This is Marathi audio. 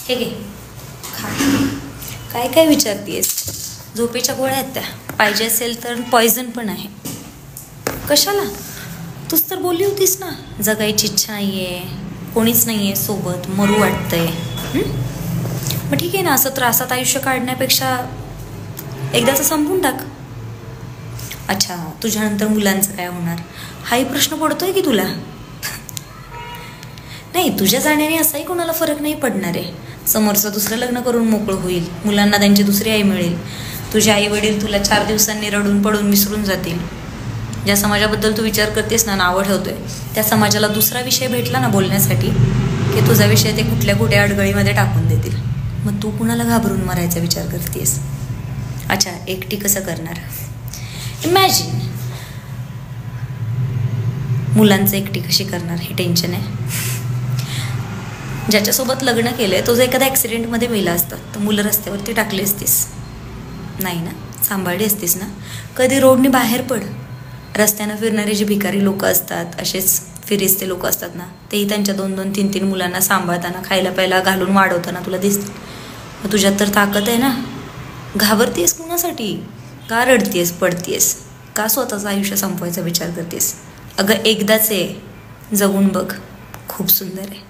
हे घे खा. काय काय विचारतेस? झोपेच्या गोळ्या आहेत त्या. पाहिजे असेल तर पॉयझन पण आहे. कशाला? तूच तर बोलली होतीस ना जगायची इच्छा नाही आहे, कोणीच नाही आहे सोबत, मरू वाटतंय. मग ठीक आहे ना, असं त्रासात आयुष्य काढण्यापेक्षा एकदाचं संपून टाक. अच्छा, तुझ्यानंतर मुलांचं काय होणार हाही प्रश्न पडतोय की तुला? नाही, तुझ्या जाण्याने असाही कोणाला फरक नाही पडणार आहे. समोरचं दुसरं लग्न करून मोकळं होईल, मुलांना त्यांची दुसरी आई मिळेल, तुझे आई वडील तुला 4 दिवसांनी रडून पडून विसरून जातील. ज्या समाजाबद्दल तू विचार करतेस ना, नावं ठेवतोय, त्या समाजाला दुसरा विषय भेटला ना बोलण्यासाठी की तुझा विषय ते कुठल्या अडगळीमध्ये टाकून देतील. मग तू कुणाला घाबरून मरायचा विचार करतेस? अच्छा, एकटी कसं करणार? इमॅजिन मुलांचं एकटी कशी करणार हे टेन्शन आहे. ज्याच्यासोबत लग्न केलंय तो जर एखाद्या ॲक्सिडेंटमध्ये मेला असता तर मुलं रस्त्यावरती टाकली असतीस? नाही ना, सांभाळली असतीस ना. कधी रोडने बाहेर पड, रस्त्यानं फिरणारे जे भिकारी लोक असतात, असेच फिरिस्ते लोक असतात ना, तेही त्यांच्या 2-2, 3-3 मुलांना सांभाळताना, खायला प्यायला घालून वाढवताना तुला दिसतं. मग तुझ्यात तर ताकद आहे ना. घाबरतेस कुणासाठी? का रडतेस, पडतेस? का स्वतःचं आयुष्य संपवायचा विचार करतेस? अगं एकदाच आहे, जगून बघ, खूप सुंदर आहे.